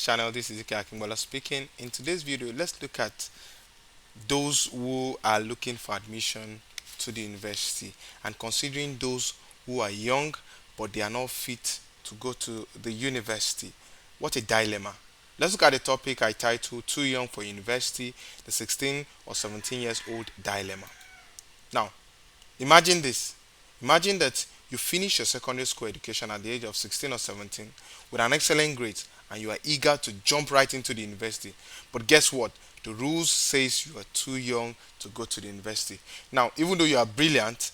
Channel. This is Ike Akimbola speaking. In today's video, let's look at those who are looking for admission to the university and considering those who are young but they are not fit to go to the university. What a dilemma. Let's look at the topic I titled Too Young for University, the 16 or 17 years old dilemma. Now, imagine this. Imagine that you finish your secondary school education at the age of 16 or 17 with an excellent grade and you are eager to jump right into the university. But guess what? The rules says you are too young to go to the university. Now, even though you are brilliant,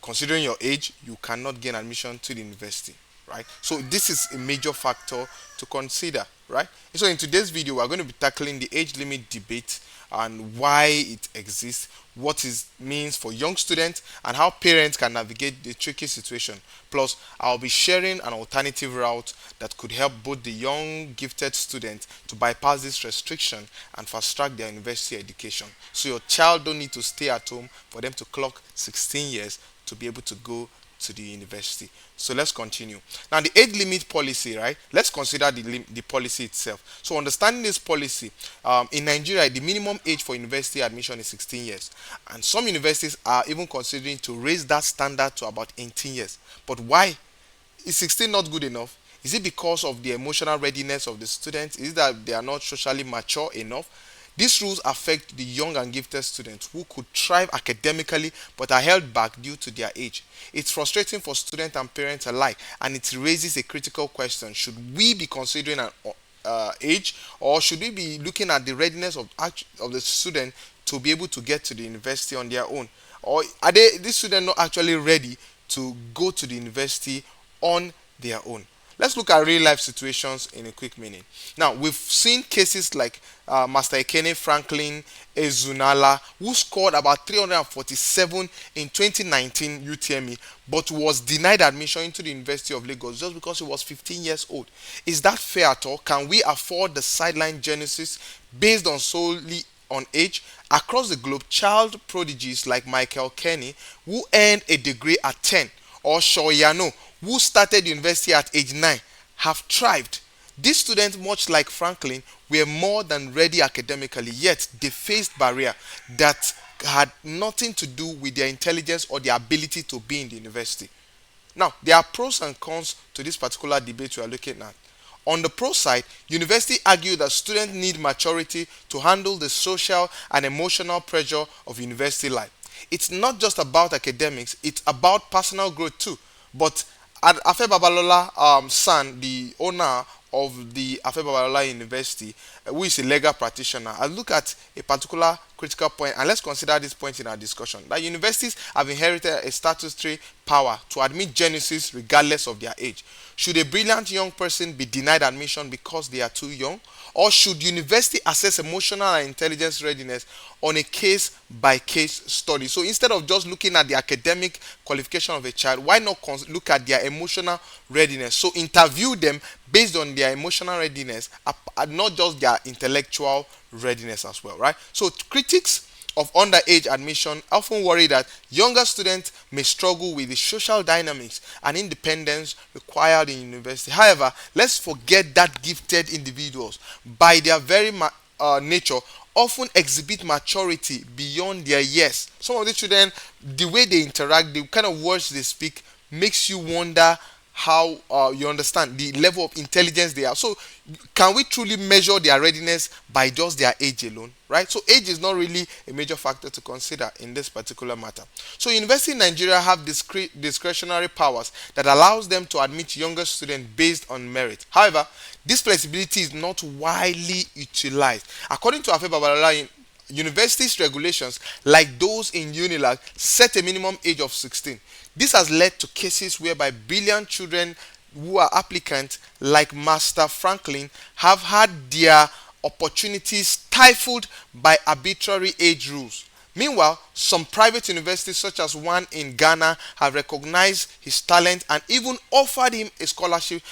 considering your age, you cannot gain admission to the university, right? So this is a major factor to consider, right? So in today's video, we're going to be tackling the age limit debate and why it exists, what it means for young students, and how parents can navigate the tricky situation. Plus, I'll be sharing an alternative route that could help both the young gifted students to bypass this restriction and fast track their university education. So your child don't need to stay at home for them to clock 16 years to be able to go to the university. So let's continue. Now, the age limit policy, right? Let's consider the policy itself. So, understanding this policy, in Nigeria, the minimum age for university admission is 16 years, and some universities are even considering to raise that standard to about 18 years. But why? Is 16 not good enough? Is it because of the emotional readiness of the students? Is it that they are not socially mature enough? These rules affect the young and gifted students who could thrive academically but are held back due to their age. It's frustrating for students and parents alike, and it raises a critical question. Should we be considering an age, or should we be looking at the readiness of the student to be able to get to the university on their own? Or are these students not actually ready to go to the university on their own? Let's look at real life situations in a quick minute. Now, we've seen cases like Master Ekene Franklin Ezunala, who scored about 347 in 2019 UTME, but was denied admission into the University of Lagos just because he was 15 years old. Is that fair at all? Can we afford the sideline genesis based on solely on age? Across the globe, child prodigies like Michael Kenny, who earned a degree at 10, or Shoyano, who started university at age 9, have thrived. These students, much like Franklin, were more than ready academically, yet they faced barrier that had nothing to do with their intelligence or their ability to be in the university. Now, there are pros and cons to this particular debate we are looking at. On the pro side, university argue that students need maturity to handle the social and emotional pressure of university life. It's not just about academics, it's about personal growth too. But Afe Babalola son, the owner of the Afe Babalola University, who is a legal practitioner, I look at a particular critical point, and let's consider this point in our discussion. That universities have inherited a statutory power to admit genesis regardless of their age. Should a brilliant young person be denied admission because they are too young? Or should university assess emotional and intelligence readiness on a case by case study? So instead of just looking at the academic qualification of a child, why not look at their emotional readiness? So interview them based on their emotional readiness and not just their intellectual readiness as well, right? So critics of underage admission often worry that younger students may struggle with the social dynamics and independence required in university. However, let's forget that gifted individuals, by their very nature, often exhibit maturity beyond their years. Some of the children, the way they interact, the kind of words they speak, makes you wonder how you understand the level of intelligence they have. So can we truly measure their readiness by just their age alone, right? So age is not really a major factor to consider in this particular matter. So university in Nigeria have discretionary powers that allows them to admit younger students based on merit. However, this flexibility is not widely utilized. According to Afe Babalola, universities regulations like those in Unilag set a minimum age of 16. This has led to cases whereby brilliant children who are applicants like Master Franklin have had their opportunities stifled by arbitrary age rules. Meanwhile, some private universities, such as one in Ghana, have recognized his talent and even offered him a scholarship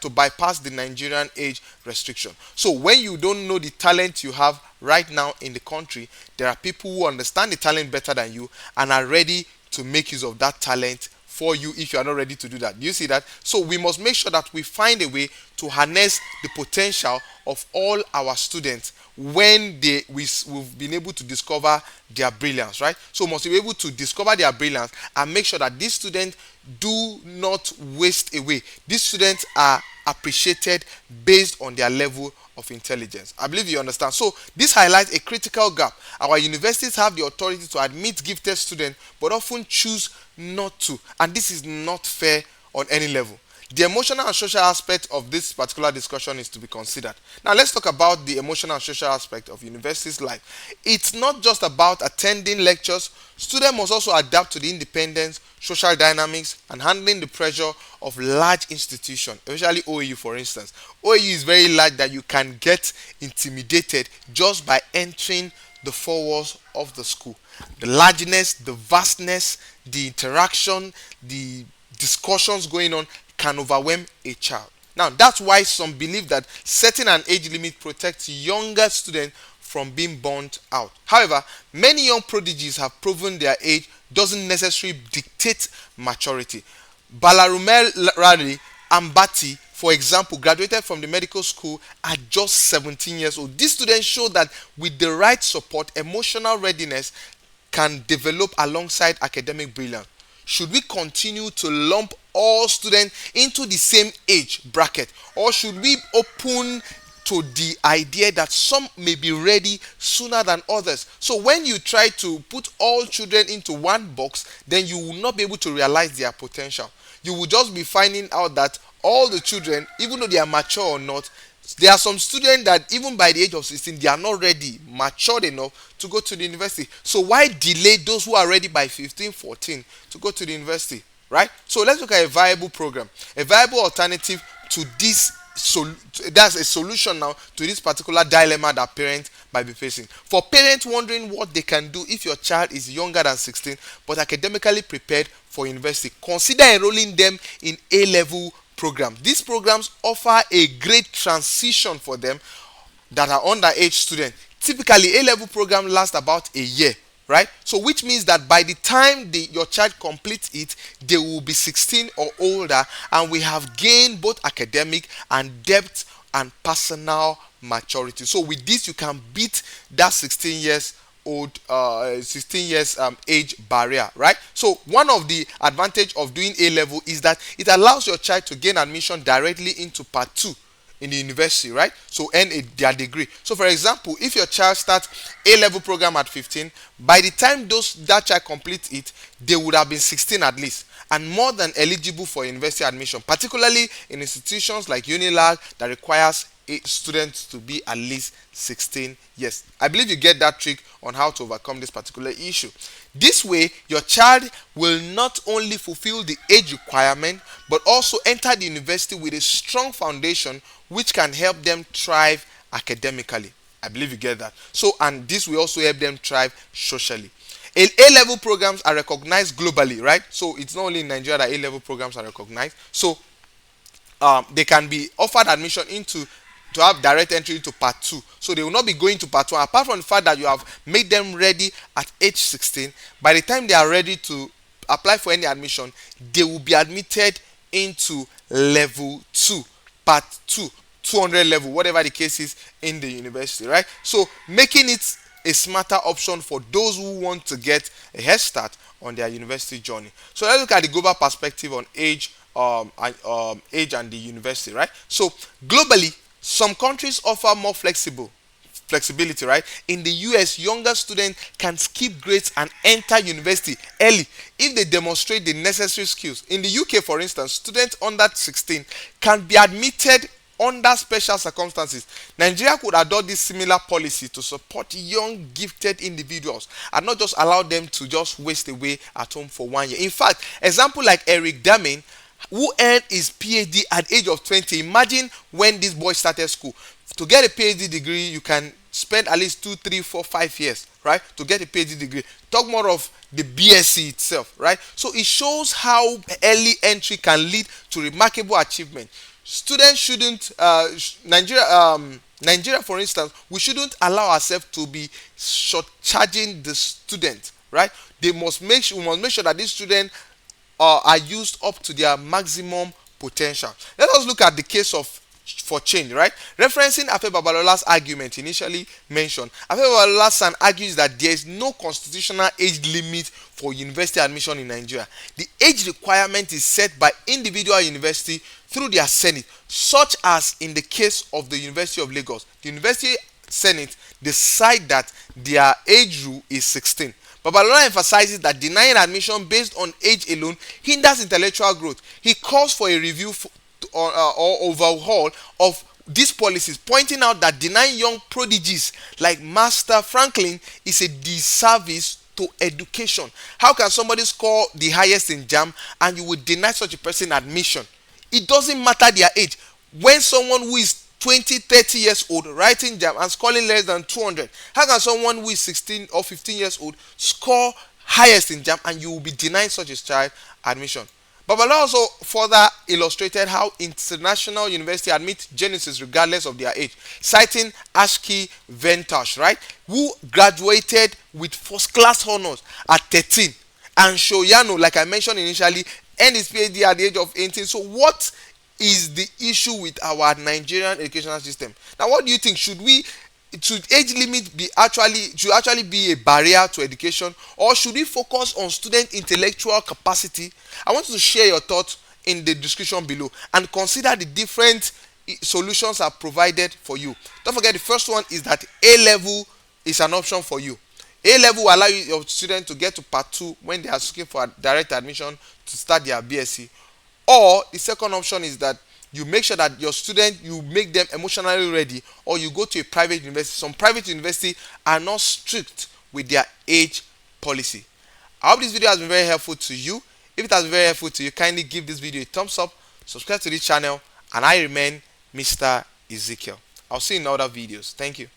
to bypass the Nigerian age restriction. So when you don't know the talent you have right now in the country, there are people who understand the talent better than you and are ready to make use of that talent before you if you are not ready to do that. Do you see that? So we must make sure that we find a way to harness the potential of all our students when we've been able to discover their brilliance, right? So must be able to discover their brilliance and make sure that these students do not waste away. These students are appreciated based on their level of intelligence. I believe you understand. So this highlights a critical gap. Our universities have the authority to admit gifted students but often choose not to, and this is not fair on any level. The emotional and social aspect of this particular discussion is to be considered. Now let's talk about the emotional and social aspect of university's life. It's not just about attending lectures. Students must also adapt to the independence, social dynamics, and handling the pressure of large institutions, especially OAU for instance. OAU is very large that you can get intimidated just by entering the four walls of the school. The largeness, the vastness, the interaction, the discussions going on can overwhelm a child. Now, that's why some believe that setting an age limit protects younger students from being burnt out. However, many young prodigies have proven their age doesn't necessarily dictate maturity. Balarume Rari Ambati, for example, graduated from the medical school at just 17 years old. These students show that with the right support, emotional readiness can develop alongside academic brilliance. Should we continue to lump all students into the same age bracket, or should we open to the idea that some may be ready sooner than others? So when you try to put all children into one box, then you will not be able to realize their potential. You will just be finding out that all the children, even though they are mature or not, there are some students that even by the age of 16 they are not ready, matured enough to go to the university. So why delay those who are ready by 15, 14 to go to the university, right? So let's look at a viable program, a viable alternative to this. That's a solution now to this particular dilemma that parents might be facing. For parents wondering what they can do if your child is younger than 16 but academically prepared for university, consider enrolling them in A-level programs. These programs offer a great transition for them that are underage students. Typically, A-level program lasts about a year, right? So which means that by the time your child completes it, they will be 16 or older, and we have gained both academic and depth and personal maturity. So with this, you can beat that 16 years age barrier, right? So one of the advantage of doing A level is that it allows your child to gain admission directly into part 2 in the university, right? So earn their degree. So for example, if your child starts A level program at 15, by the time that child completes it, they would have been 16 at least, and more than eligible for university admission, particularly in institutions like Unilag that requires students to be at least 16 years. I believe you get that trick on how to overcome this particular issue. This way, your child will not only fulfill the age requirement but also enter the university with a strong foundation which can help them thrive academically. I believe you get that. So, and this will also help them thrive socially. A-level programs are recognized globally, right? So it's not only in Nigeria that A-level programs are recognized. So they can be offered admission to have direct entry into part 2. So they will not be going to part 1. Apart from the fact that you have made them ready at age 16, by the time they are ready to apply for any admission, they will be admitted into level 2, part 2, 200 level, whatever the case is in the university, right? So making it a smarter option for those who want to get a head start on their university journey. So let's look at the global perspective on age and the university, right? So globally, some countries offer more flexibility, right? In the US, younger students can skip grades and enter university early if they demonstrate the necessary skills. In the UK, for instance, students under 16 can be admitted under special circumstances. Nigeria could adopt this similar policy to support young gifted individuals and not just allow them to just waste away at home for 1 year. In fact, example like Eric Damin, who earned his PhD at age of 20. Imagine when this boy started school. To get a PhD degree, you can spend at least 2, 3, 4, 5 years, right? To get a PhD degree. Talk more of the BSc itself, right? So it shows how early entry can lead to remarkable achievement. Students shouldn't, Nigeria, for instance, we shouldn't allow ourselves to be short-charging the student, right? We must make sure that this student are used up to their maximum potential. Let us look at the case of for change, right? Referencing Afe Babalola's argument initially mentioned, Afe Babalola's son argues that there is no constitutional age limit for university admission in Nigeria. The age requirement is set by individual university through their senate, such as in the case of the University of Lagos. The University Senate decide that their age rule is 16. Babalola emphasizes that denying admission based on age alone hinders intellectual growth. He calls for a review or overhaul of these policies, pointing out that denying young prodigies like Master Franklin is a disservice to education. How can somebody score the highest in JAMB and you would deny such a person admission? It doesn't matter their age. When someone who is 20, 30 years old writing JAMB and scoring less than 200, how can someone who is 16 or 15 years old score highest in JAMB and you will be denying such a child admission? Babalola also further illustrated how international universities admit geniuses regardless of their age, citing Ashki Ventas, right, who graduated with first class honors at 13, and Shoyano, like I mentioned initially, earned his PhD at the age of 18. So what is the issue with our Nigerian educational system? Now, what do you think? Should age limit be actually be a barrier to education, or should we focus on student intellectual capacity? I want you to share your thoughts in the description below and consider the different solutions are provided for you. Don't forget, the first one is that A level is an option for you. A level will allow your student to get to part 2 when they are looking for direct admission to start their BSc. Or the second option is that you make sure that your student, you make them emotionally ready, or you go to a private university. Some private universities are not strict with their age policy. I hope this video has been very helpful to you. If it has been very helpful to you, kindly give this video a thumbs up, subscribe to this channel, and I remain Mr. Ezekiel. I'll see you in other videos. Thank you.